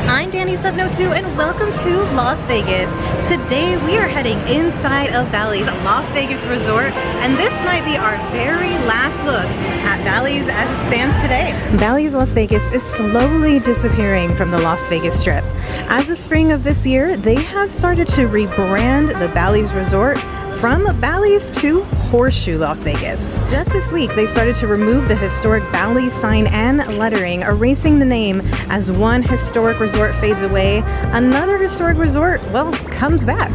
I'm Danny702 and welcome to Las Vegas. Today we are heading inside of Bally's Las Vegas Resort, and this might be our very last look at Bally's as it stands today. Bally's Las Vegas is slowly disappearing from the Las Vegas Strip. As of spring of this year, they have started to rebrand the Bally's Resort from Bally's to Horseshoe Las Vegas. Just this week, they started to remove the historic Bally sign and lettering, erasing the name as one historic resort fades away. Another historic resort, well, comes back.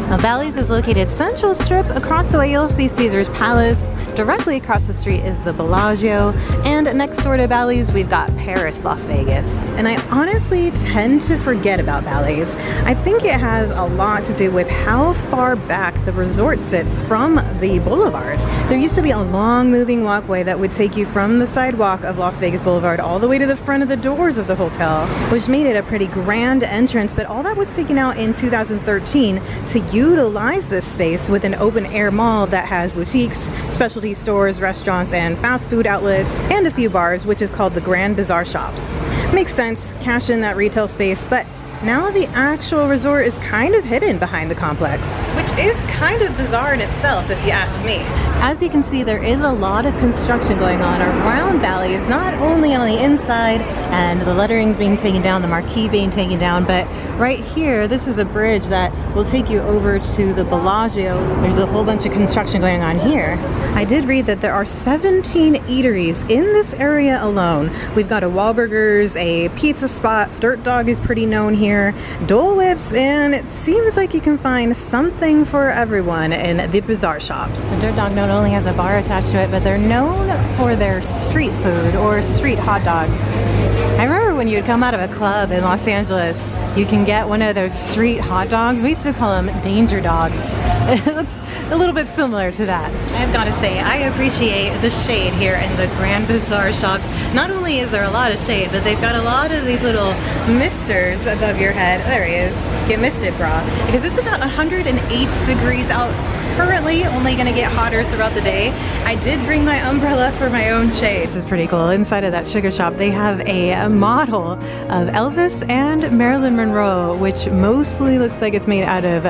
Now, Bally's is located Central Strip. Across the way, you'll see Caesar's Palace. Directly across the street is the Bellagio. And next door to Bally's, we've got Paris, Las Vegas. And I honestly tend to forget about Bally's. I think it has a lot to do with how far back the resort sits from the boulevard. There used to be a long moving walkway that would take you from the sidewalk of Las Vegas Boulevard all the way to the front of the doors of the hotel, which made it a pretty grand entrance, but all that was taken out in 2013 to utilize this space with an open air mall that has boutiques, specialty stores, restaurants, and fast food outlets, and a few bars, which is called the Bazaar Shops. Makes sense, cash in that retail space, but now the actual resort is kind of hidden behind the complex, which is kind of bizarre in itself if you ask me. As you can see, there is a lot of construction going on around Bally's, not only on the inside and the lettering's being taken down, the marquee being taken down, but right here, this is a bridge that will take you over to the Bellagio. There's a whole bunch of construction going on here. I did read that there are 17 eateries in this area alone. We've got a Wahlburgers, a pizza spot, Dirt Dog is pretty known here, Dole Whips, and it seems like you can find something for everyone in the Bazaar Shops. The Dirt Dog not only has a bar attached to it, but they're known for their street food or street hot dogs. I remember when you'd come out of a club in Los Angeles, you can get one of those street hot dogs. We used to call them danger dogs. It looks a little bit similar to that. I've got to say, I appreciate the shade here in the Grand Bazaar Shops. Not only is there a lot of shade, but they've got a lot of these little misters above your head. There he is. Get misted, brah. Because it's about 108 degrees out currently, only going to get hotter throughout the day. I did bring my umbrella for my own shade. This is pretty cool. Inside of that sugar shop, they have a model of Elvis and Marilyn Monroe, which mostly looks like it's made out of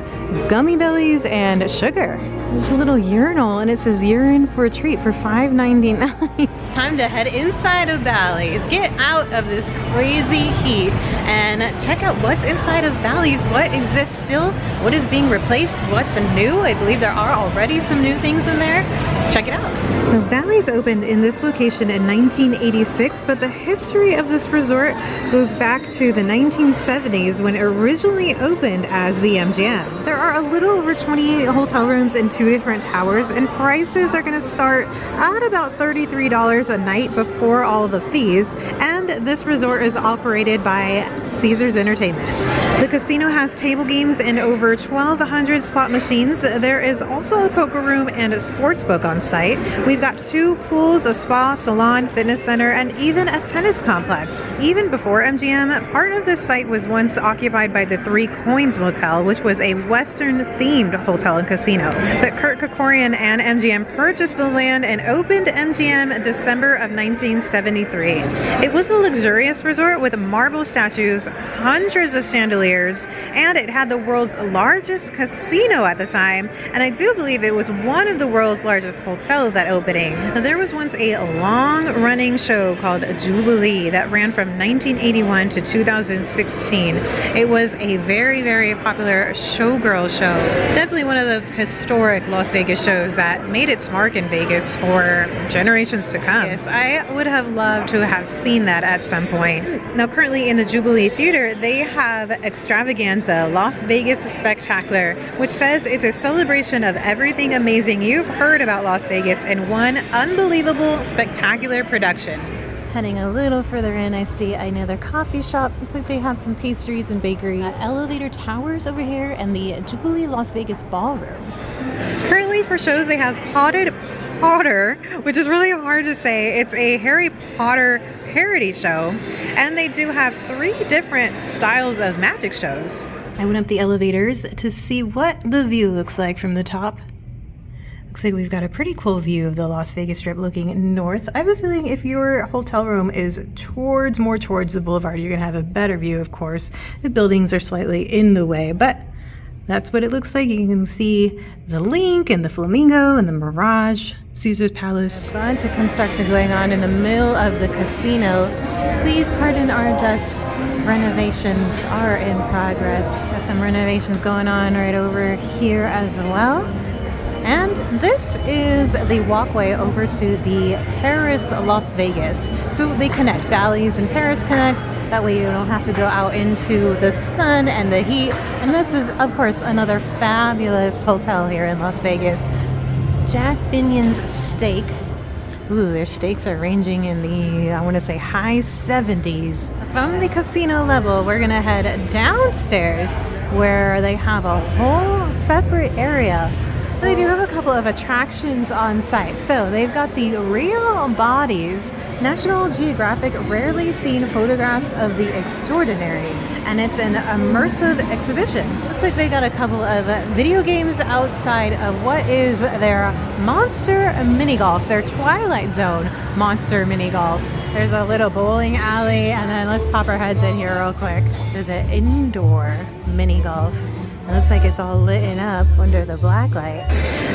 gummy bellies and sugar. There's a little urinal and it says urine for a treat for $5.99. Time to head inside of Bally's, get out of this crazy heat, and check out what's inside of Bally's, what exists still, what is being replaced, what's new. I believe there are already some new things in there. Let's check it out. Now, Bally's opened in this location in 1986, but the history of this resort goes back to the 1970s when it originally opened as the MGM. There are a little over 28 hotel rooms in 2 different towers, and prices are going to start at about $33 a night before all the fees, and this resort is operated by Caesars Entertainment. The casino has table games and over 1,200 slot machines. There is also a poker room and a sports book on site. We've got 2 pools, a spa, salon, fitness center, and even a tennis complex. Even before MGM, part of this site was once occupied by the Three Coins Motel, which was a Western-themed hotel and casino. But Kurt Kerkorian and MGM purchased the land and opened MGM December of 1973. It was a luxurious resort with marble statues, hundreds of chandeliers, and it had the world's largest casino at the time, and I do believe it was one of the world's largest hotels at opening. Now, there was once a long-running show called Jubilee that ran from 1981 to 2016. It was a very, very popular showgirl show. Definitely one of those historic Las Vegas shows that made its mark in Vegas for generations to come. Yes, I would have loved to have seen that at some point. Now, currently in the Jubilee Theater, they have Extravaganza Las Vegas Spectacular, which says it's a celebration of everything amazing you've heard about Las Vegas in one unbelievable, spectacular production. Heading a little further in, I see another coffee shop. Looks like they have some pastries and bakery. Elevator towers over here and the Jubilee Las Vegas ballrooms. Currently for shows, they have Potted Potter, which is really hard to say. It's a Harry Potter parody show, and they do have 3 different styles of magic shows. I went up the elevators to see what the view looks like from the top. Looks like we've got a pretty cool view of the Las Vegas Strip looking north. I have a feeling if your hotel room is more towards the boulevard, you're gonna have a better view, of course. The buildings are slightly in the way, but that's what it looks like. You can see the Link and the Flamingo and the Mirage, Caesar's Palace. A bunch of construction going on in the middle of the casino. Please pardon our dust. Renovations are in progress. Got some renovations going on right over here as well. And this is the walkway over to the Paris Las Vegas. So they connect. Bally's and Paris connects. That way you don't have to go out into the sun and the heat. And this is, of course, another fabulous hotel here in Las Vegas. Jack Binion's Steak. Ooh, their steaks are ranging in the, I want to say, high 70s. From the casino level, we're going to head downstairs where they have a whole separate area. So they do have a couple of attractions on site. So they've got the Real Bodies, National Geographic Rarely Seen Photographs of the Extraordinary. And it's an immersive exhibition. Looks like they got a couple of video games outside of what is their Monster Mini Golf, their Twilight Zone Monster Mini Golf. There's a little bowling alley, and then let's pop our heads in here real quick. There's an indoor mini golf. It looks like it's all lit up under the black light.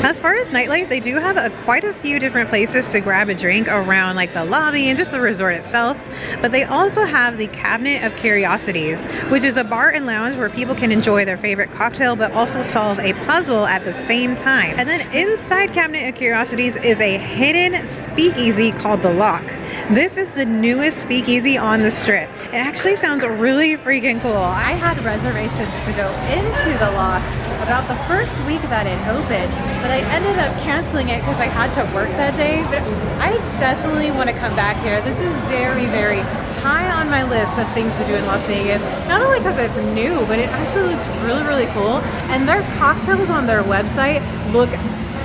As far as nightlife, they do have quite a few different places to grab a drink around like the lobby and just the resort itself. But they also have the Cabinet of Curiosities, which is a bar and lounge where people can enjoy their favorite cocktail but also solve a puzzle at the same time. And then inside Cabinet of Curiosities is a hidden speakeasy called The Lock. This is the newest speakeasy on the Strip. It actually sounds really freaking cool. I had reservations to go into The Lock about the first week that it opened, but I ended up canceling it because I had to work that day. But I definitely want to come back here. This is very, very high on my list of things to do in Las Vegas. Not only because it's new, but it actually looks really, really cool. And their cocktails on their website look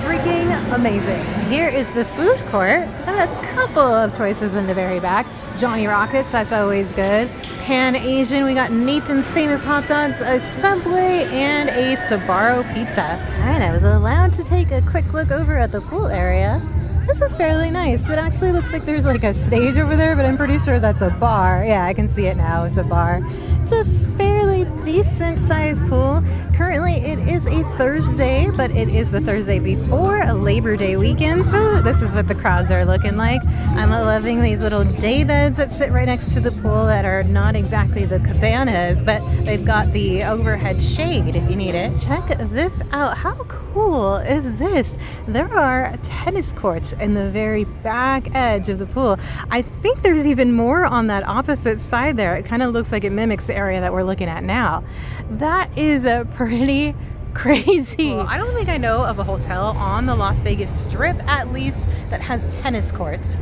freaking amazing. Here is the food court. A couple of choices in the very back. Johnny Rockets, that's always good. Pan Asian, we got Nathan's Famous Hot Dogs, a Subway, and a Sbarro pizza. Alright, I was allowed to take a quick look over at the pool area. This is fairly nice. It actually looks like there's like a stage over there, but I'm pretty sure that's a bar. Yeah, I can see it now. It's a bar. It's a fairly decent sized pool. Currently it is a Thursday, but it is the Thursday before a Labor Day weekend, so this is what the crowds are looking like. I'm loving these little day beds that sit right next to the pool that are not exactly the cabanas, but they've got the overhead shade if you need it. Check this out. How cool is this? There are tennis courts in the very back edge of the pool. I think there's even more on that opposite side there. It kind of looks like it mimics the area that we're looking at now. That is a pretty crazy. Well, I don't think I know of a hotel on the Las Vegas Strip, at least, that has tennis courts.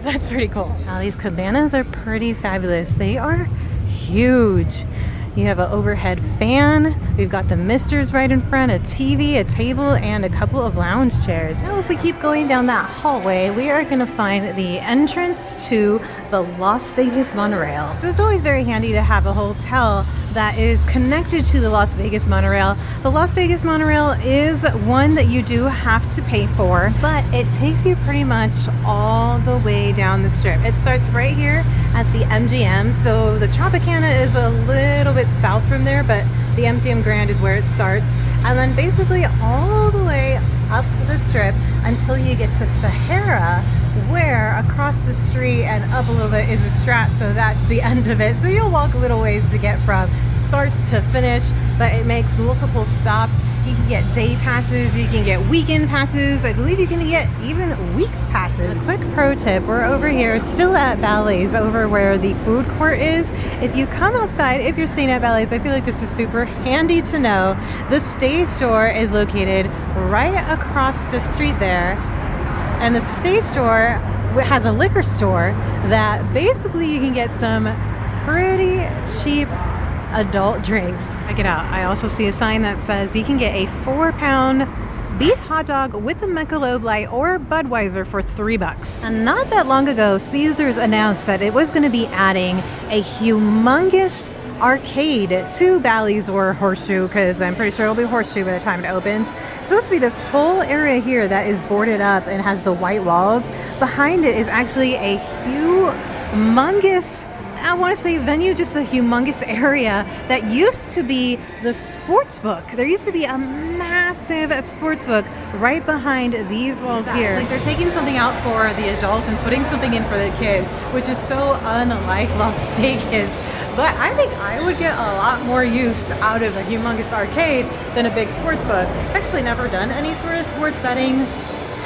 That's pretty cool. Now these cabanas are pretty fabulous. They are huge. You have an overhead fan. We've got the misters right in front, a TV, a table, and a couple of lounge chairs. Now if we keep going down that hallway, we are going to find the entrance to the Las Vegas monorail. So it's always very handy to have a hotel that is connected to the Las Vegas monorail. The Las Vegas monorail is one that you do have to pay for, but it takes you pretty much all the way down the Strip. It starts right here at the MGM. So the Tropicana is a little bit south from there, but the MGM Grand is where it starts. And then basically all the way up the Strip until you get to Sahara, where across the street and up a little bit is a Strat, so that's the end of it. So you'll walk a little ways to get from start to finish, but it makes multiple stops. You can get day passes, you can get weekend passes, I believe you can get even week passes. A quick pro tip, we're over here still at Bally's, over where the food court is. If you come outside, if you're staying at Bally's, I feel like this is super handy to know. The stage door is located right across the street there. And the stage door has a liquor store that basically you can get some pretty cheap adult drinks. Check it out. I also see a sign that says you can get a 4-pound beef hot dog with a Michelob Light or Budweiser for $3. And not that long ago, Caesars announced that it was going to be adding a humongous arcade to Bally's or Horseshoe, because I'm pretty sure it'll be Horseshoe by the time it opens. It's supposed to be this whole area here that is boarded up and has the white walls. Behind it is actually a humongous, I want to say venue, just a humongous area that used to be the sports book. There used to be a massive sports book right behind these walls here. Like they're taking something out for the adults and putting something in for the kids, which is so unlike Las Vegas. But I think I would get a lot more use out of a humongous arcade than a big sports book. I've actually never done any sort of sports betting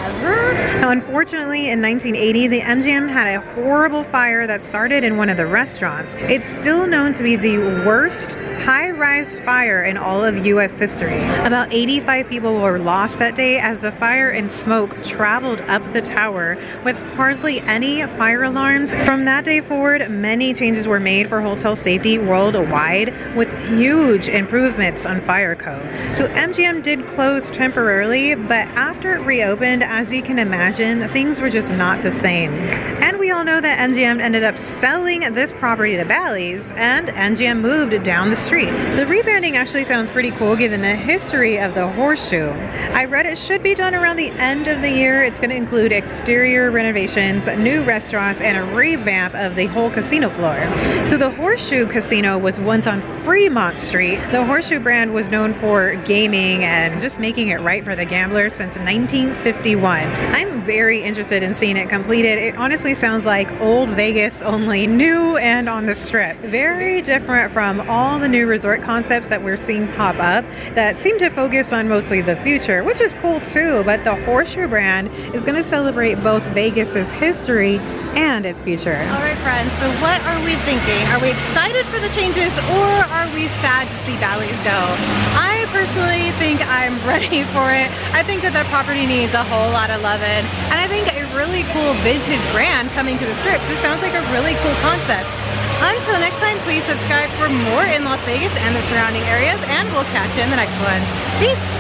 ever. Now, unfortunately, in 1980, the MGM had a horrible fire that started in one of the restaurants. It's still known to be the worst high-rise fire in all of U.S. history. About 85 people were lost that day as the fire and smoke traveled up the tower with hardly any fire alarms. From that day forward, many changes were made for hotel safety worldwide, with huge improvements on fire codes. So MGM did close temporarily, but after it reopened, as you can imagine, things were just not the same. And we all know that MGM ended up selling this property to Bally's, and MGM moved down the street. The rebranding actually sounds pretty cool given the history of the Horseshoe. I read it should be done around the end of the year. It's going to include exterior renovations, new restaurants, and a revamp of the whole casino floor. So the Horseshoe Casino was once on Fremont Street. The Horseshoe brand was known for gaming and just making it right for the gambler since 1951. I'm very interested in seeing it completed. It honestly sounds like old Vegas, only new and on the strip. Very different from all the new resort concepts that we're seeing pop up that seem to focus on mostly the future, which is cool too, but the Horseshoe brand is going to celebrate both Vegas's history and its future. All right, friends, so what are we thinking? Are we excited for the changes, or are we sad to see Bally's go? I personally think I'm ready for it. I think that the property needs a whole lot of loving, and I think a really cool vintage brand coming to the strip just sounds like a really cool concept. Until next time, please subscribe for more in Las Vegas and the surrounding areas, and we'll catch you in the next one. Peace!